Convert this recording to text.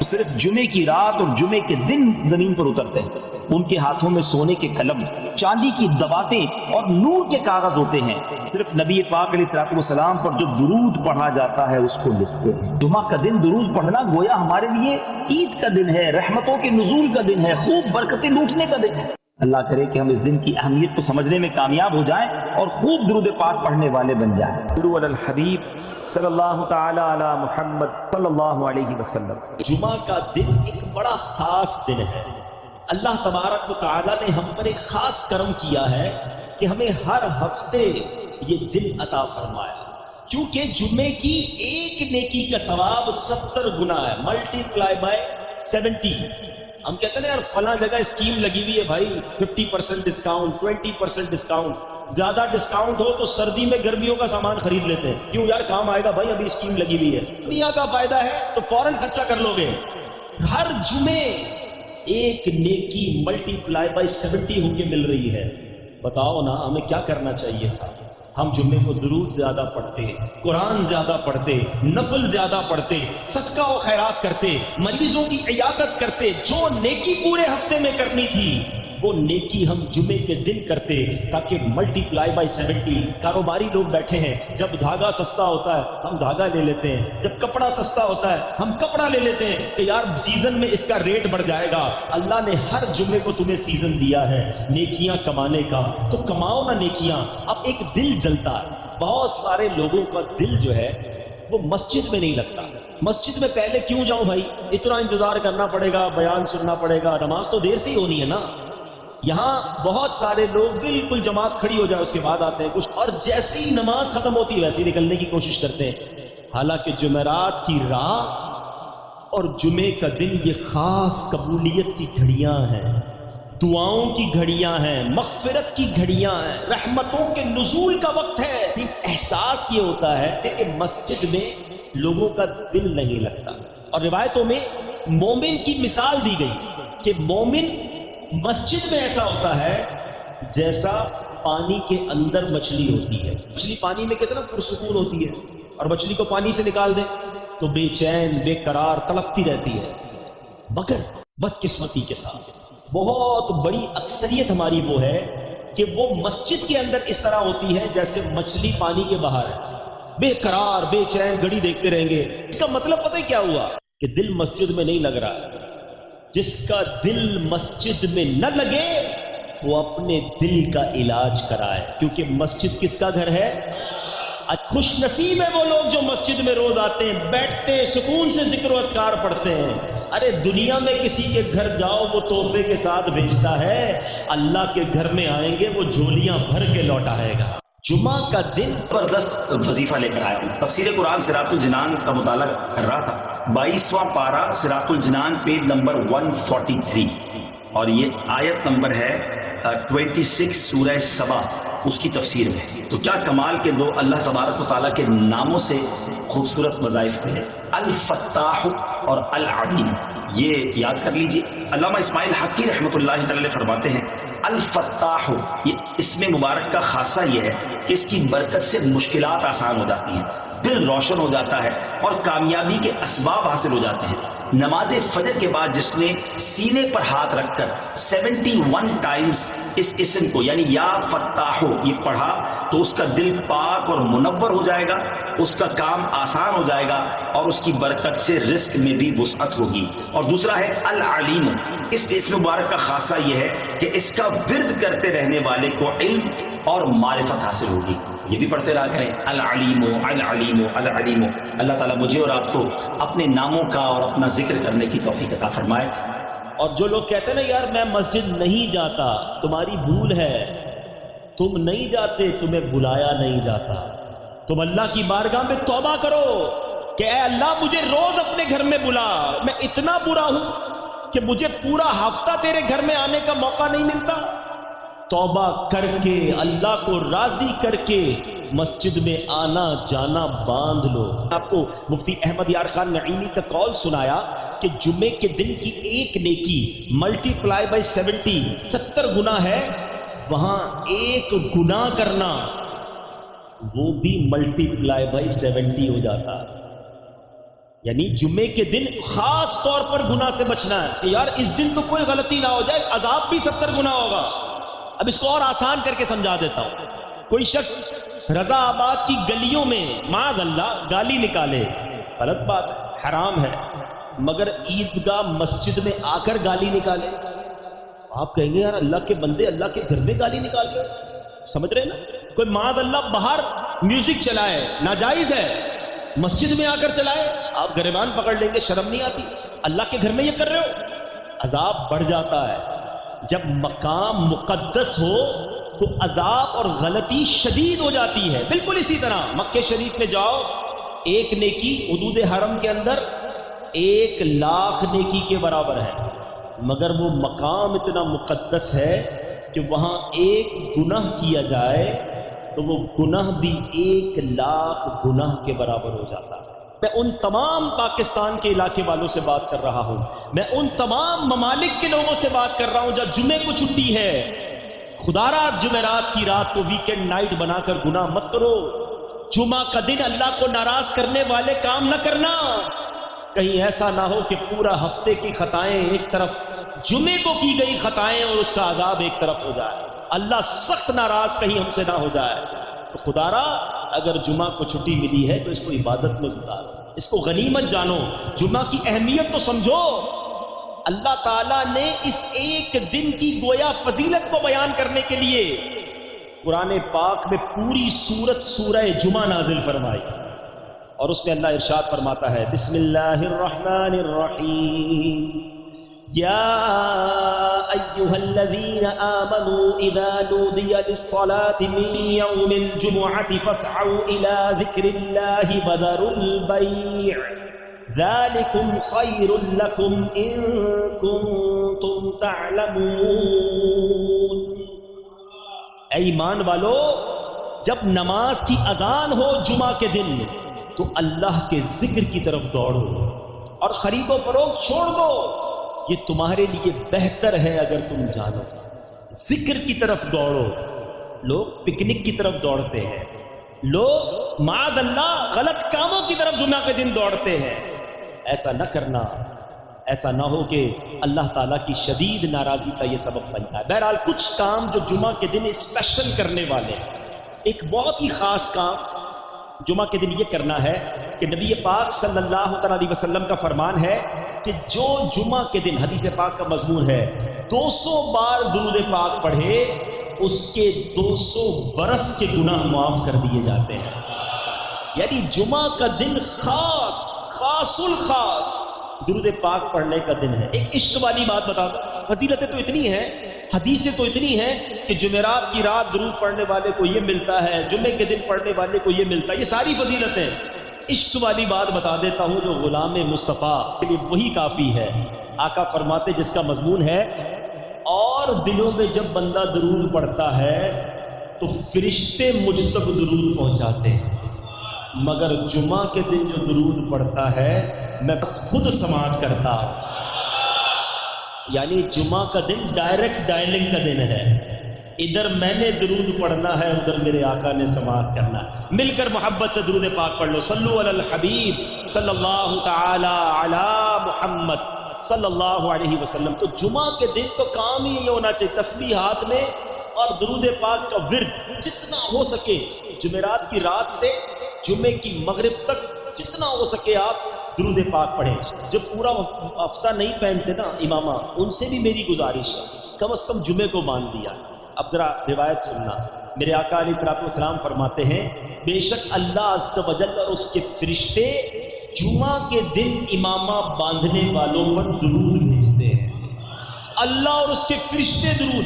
صرف جمعے کی رات اور جمعے کے دن زمین پر اترتے ہیں۔ ان کے ہاتھوں میں سونے کے قلم، چاندی کی دواتیں اور نور کے کاغذ ہوتے ہیں۔ صرف نبی پاک علیہ الصلوۃ والسلام پر جو درود پڑھا جاتا ہے اس کو لکھتے ہیں۔ جمعہ کا دن درود پڑھنا گویا ہمارے لیے عید کا دن ہے، رحمتوں کے نزول کا دن ہے، خوب برکتیں لوٹنے کا دن ہے۔ اللہ کرے کہ ہم اس دن کی اہمیت کو سمجھنے میں کامیاب ہو جائیں اور خوب درود پاک پڑھنے والے بن جائیں۔ صلو علی الحبیب صلی اللہ تعالی علی محمد صلی اللہ علیہ وسلم۔ جمعہ کا دن ایک بڑا خاص دن ہے۔ اللہ تبارک و تعالی نے ہم پر ایک خاص کرم کیا ہے کہ ہمیں ہر ہفتے یہ دن عطا فرمایا، کیونکہ جمعے کی ایک نیکی کا ثواب 70 گنا ہے، ملٹی پلائی بائی 70۔ ہم کہتے ہیں یار فلاں جگہ اسکیم لگی ہوئی ہے بھائی، 50% ڈسکاؤنٹ، 20% ڈسکاؤنٹ، زیادہ ڈسکاؤنٹ ہو تو سردی میں گرمیوں کا سامان خرید لیتے ہیں، کیوں یار کام آئے گا بھائی، ابھی اسکیم لگی ہوئی ہے، دنیا کا فائدہ ہے تو فوراً خرچہ کر لو گے۔ ہر جمعے ایک نیکی ملٹی پلائی بائی 70 ہو کے مل رہی ہے۔ بتاؤ نا ہمیں کیا کرنا چاہیے تھا؟ ہم جمعے کو درود زیادہ پڑھتے، قرآن زیادہ پڑھتے، نفل زیادہ پڑھتے، صدقہ و خیرات کرتے، مریضوں کی عیادت کرتے، جو نیکی پورے ہفتے میں کرنی تھی وہ نیکی ہم جمعے کے دن کرتے، تاکہ ملٹی پلائی بائی 70۔ کاروباری لوگ بیٹھے ہیں، جب دھاگا سستا ہوتا ہے ہم دھاگا لے لیتے ہیں، جب کپڑا سستا ہوتا ہے ہم کپڑا لے لیتے ہیں کہ یار سیزن میں اس کا ریٹ بڑھ جائے گا۔ اللہ نے ہر جمعے کو تمہیں سیزن دیا ہے نیکیاں کمانے کا، تو کماؤ نا نیکیاں۔ اب ایک دل جلتا ہے، بہت سارے لوگوں کا دل جو ہے وہ مسجد میں نہیں لگتا۔ مسجد میں پہلے کیوں جاؤں بھائی، اتنا انتظار کرنا پڑے گا، بیان سننا پڑے گا، نماز تو دیر سے ہی ہونی ہے نا۔ یہاں بہت سارے لوگ بالکل جماعت کھڑی ہو جائے اس کے بعد آتے ہیں کچھ، اور جیسی نماز ختم ہوتی ہے ویسے ہی نکلنے کی کوشش کرتے ہیں۔ حالانکہ جمعرات کی رات اور جمعے کا دن یہ خاص قبولیت کی گھڑیاں ہیں، دعاؤں کی گھڑیاں ہیں، مغفرت کی گھڑیاں ہیں، رحمتوں کے نزول کا وقت ہے۔ لیکن احساس یہ ہوتا ہے کہ مسجد میں لوگوں کا دل نہیں لگتا۔ اور روایتوں میں مومن کی مثال دی گئی کہ مومن مسجد میں ایسا ہوتا ہے جیسا پانی کے اندر مچھلی ہوتی ہے۔ مچھلی پانی میں کتنا پرسکون ہوتی ہے، اور مچھلی کو پانی سے نکال دیں تو بے چین بے قرار تڑپتی رہتی ہے۔ مگر بدقسمتی کے ساتھ بہت بڑی اکثریت ہماری وہ ہے کہ وہ مسجد کے اندر اس طرح ہوتی ہے جیسے مچھلی پانی کے باہر ہے، بے قرار بے چین گھڑی دیکھتے رہیں گے۔ اس کا مطلب پتہ ہے کیا ہوا کہ دل مسجد میں نہیں لگ رہا۔ جس کا دل مسجد میں نہ لگے وہ اپنے دل کا علاج کرائے، کیونکہ مسجد کس کا گھر ہے؟ خوش نصیب ہے وہ لوگ جو مسجد میں روز آتے ہیں، بیٹھتے سکون سے ذکر و اذکار پڑھتے ہیں۔ ارے دنیا میں کسی کے گھر جاؤ وہ تحفے کے ساتھ بھیجتا ہے، اللہ کے گھر میں آئیں گے وہ جھولیاں بھر کے لوٹائے گا۔ جمعہ کا دن زبردست وظیفہ لے کر آیا ہوں۔ تفسیر قرآن صراط الجنان کا مطالعہ کر رہا تھا، 22واں پارہ صراط الجنان پیج نمبر 143، اور یہ آیت نمبر ہے 26 سورہ سبا، اس کی تفسیر میں۔ تو کیا کمال کے دو اللہ تبارک و تعالیٰ کے ناموں سے خوبصورت وظائف تھے، الفتاح اور العلیم۔ یہ یاد کر لیجئے۔ علامہ اسماعیل حقی رحمۃ اللہ تعالی فرماتے ہیں الفتاح، یہ اسم مبارک کا خاصہ یہ ہے کہ اس کی برکت سے مشکلات آسان ہو جاتی ہیں، دل روشن ہو جاتا ہے اور کامیابی کے اسباب حاصل ہو جاتے ہیں۔ نماز فجر کے بعد جس نے سینے پر ہاتھ رکھ کر 71 ٹائمز اس اسم کو یعنی یا فتاحو یہ پڑھا تو اس کا دل پاک اور منور ہو جائے گا، اس کا کام آسان ہو جائے گا اور اس کی برکت سے رزق میں بھی وسعت ہوگی۔ اور دوسرا ہے العلیم، اس اسم مبارک کا خاصہ یہ ہے کہ اس کا ورد کرتے رہنے والے کو علم اور معرفت حاصل ہوگی۔ یہ بھی پڑھتے رہا کریں العلیم العلیم العلیم۔ اللہ تعالیٰ مجھے اور آپ کو اپنے ناموں کا اور اپنا ذکر کرنے کی توفیق عطا فرمائے۔ اور جو لوگ کہتے ہیں نا یار میں مسجد نہیں جاتا، تمہاری بھول ہے، تم نہیں جاتے، تمہیں بلایا نہیں جاتا۔ تم اللہ کی بارگاہ میں توبہ کرو کہ اے اللہ مجھے روز اپنے گھر میں بلا، میں اتنا برا ہوں کہ مجھے پورا ہفتہ تیرے گھر میں آنے کا موقع نہیں ملتا۔ توبہ کر کے اللہ کو راضی کر کے مسجد میں آنا جانا باندھ لو۔ آپ کو مفتی احمد یار خان نعیمی کا قول سنایا کہ جمعے کے دن کی ایک نیکی ملٹی پلائی بائی 70 گنا ہے، وہاں ایک گناہ کرنا وہ بھی ملٹی پلائی بائی 70 ہو جاتا۔ یعنی جمعے کے دن خاص طور پر گناہ سے بچنا ہے کہ یار اس دن تو کوئی غلطی نہ ہو جائے، عذاب بھی 70 گنا ہوگا۔ اب اس کو اور آسان کر کے سمجھا دیتا ہوں۔ کوئی شخص رضا آباد کی گلیوں میں معاذ اللہ گالی نکالے، غلط بات ہے، حرام ہے، مگر عیدگاہ مسجد میں آ کر گالی نکالے، آپ کہیں گے یار اللہ کے بندے اللہ کے گھر میں گالی نکال کے، سمجھ رہے ہیں نا؟ کوئی معاذ اللہ باہر میوزک چلائے، ناجائز ہے، مسجد میں آ کر چلائے، آپ گریبان پکڑ لیں گے، شرم نہیں آتی؟ اللہ کے گھر میں یہ کر رہے ہو، عذاب بڑھ جاتا ہے۔ جب مقام مقدس ہو تو عذاب اور غلطی شدید ہو جاتی ہے۔ بالکل اسی طرح مکہ شریف میں جاؤ، ایک نیکی حدود حرم کے اندر 1,00,000 نیکی کے برابر ہے، مگر وہ مقام اتنا مقدس ہے کہ وہاں ایک گناہ کیا جائے تو وہ گناہ بھی 1,00,000 گناہ کے برابر ہو جاتا ہے۔ میں ان تمام پاکستان کے علاقے والوں سے بات کر رہا ہوں، میں ان تمام ممالک کے لوگوں سے بات کر رہا ہوں جب جمعے کو چھٹی ہے، خدا را جمعرات کی رات کو ویکینڈ نائٹ بنا کر گناہ مت کرو۔ جمعہ کا دن اللہ کو ناراض کرنے والے کام نہ کرنا، کہیں ایسا نہ ہو کہ پورا ہفتے کی خطائیں ایک طرف، جمعے کو کی گئی خطائیں اور اس کا عذاب ایک طرف ہو جائے، اللہ سخت ناراض کہیں ہم سے نہ ہو جائے۔ تو خدا را اگر جمعہ کو چھٹی ملی ہے تو اس کو عبادت میں گزارو، اس کو غنیمت جانو، جمعہ کی اہمیت تو سمجھو۔ اللہ تعالیٰ نے اس ایک دن کی گویا فضیلت کو بیان کرنے کے لیے قرآن پاک میں پوری سورت سورہ جمعہ نازل فرمائی، اور اس میں اللہ ارشاد فرماتا ہے بسم اللہ الرحمن الرحیم یا ایہا الذین آمنوا اذا نودی للصلاة من یوم الجمعة فاسعوا الى ذکر اللہ وذروا البیع ذالکم خیر لکم ان کنتم تعلمون۔ اے ایمان والو، جب نماز کی اذان ہو جمعہ کے دن تو اللہ کے ذکر کی طرف دوڑو اور خرید و فروخت چھوڑ دو، یہ تمہارے لیے بہتر ہے اگر تم جانو۔ ذکر کی طرف دوڑو، لوگ پکنک کی طرف دوڑتے ہیں، لوگ معاذ اللہ غلط کاموں کی طرف جمعہ کے دن دوڑتے ہیں۔ ایسا نہ کرنا، ایسا نہ ہو کہ اللہ تعالیٰ کی شدید ناراضی کا یہ سبب بنتا ہے۔ بہرحال کچھ کام جو جمعہ کے دن اسپیشل کرنے والے ہیں، ایک بہت ہی خاص کام جمعہ کے دن یہ کرنا ہے کہ نبی پاک صلی اللہ علیہ وسلم کا فرمان ہے کہ جو جمعہ کے دن، حدیث پاک کا مضمون ہے، 200 بار درود پاک پڑھے اس کے 200 برس کے گناہ معاف کر دیے جاتے ہیں۔ یعنی جمعہ کا دن خاص الخاص درود پاک پڑھنے کا دن ہے۔ ایک عشق والی بات بتا دو، فضیلتیں تو اتنی ہیں، حدیثیں تو اتنی ہیں کہ جمعرات کی رات درود پڑھنے والے کو یہ ملتا ہے، جمعے کے دن پڑھنے والے کو یہ ملتا ہے، یہ ساری فضیلتیں۔ عشق والی بات بتا دیتا ہوں جو غلام مصطفیٰ کے لیے وہی کافی ہے۔ آقا فرماتے جس کا مضمون ہے اور دلوں میں جب بندہ درود پڑھتا ہے تو فرشتے مجھ تک درود پہنچاتے ہیں، مگر جمعہ کے دن جو درود پڑھتا ہے میں خود سماعت کرتا ہوں۔ یعنی جمعہ کا دن ڈائریکٹ ڈائلنگ کا دن ہے، ادھر میں نے درود پڑھنا ہے، ادھر میرے آقا نے سماعت کرنا ہے۔ مل کر محبت سے درود پاک پڑھ لو، صلو علی الحبیب صلی اللہ تعالی علی محمد صلی اللہ علیہ وسلم۔ تو جمعہ کے دن تو کام ہی یہ ہونا چاہیے، تسبیح ہاتھ میں اور درود پاک کا ورد جتنا ہو سکے جمعرات کی رات سے جمعے کی مغرب تک جتنا ہو سکے آپ درود پاک پڑھیں۔ جو پورا ہفتہ نہیں پہنتے نا امامہ، ان سے بھی میری گزارش ہے کم از کم جمعے کو مان دیا۔ اب ذرا روایت سننا، میرے آقا علیہ الصلوۃ والسلام فرماتے ہیں بے شک اللہ عز و جل اور اس کے فرشتے جمعہ کے دن امامہ باندھنے والوں پر درود بھیجتے ہیں۔ اللہ اور اس کے فرشتے درود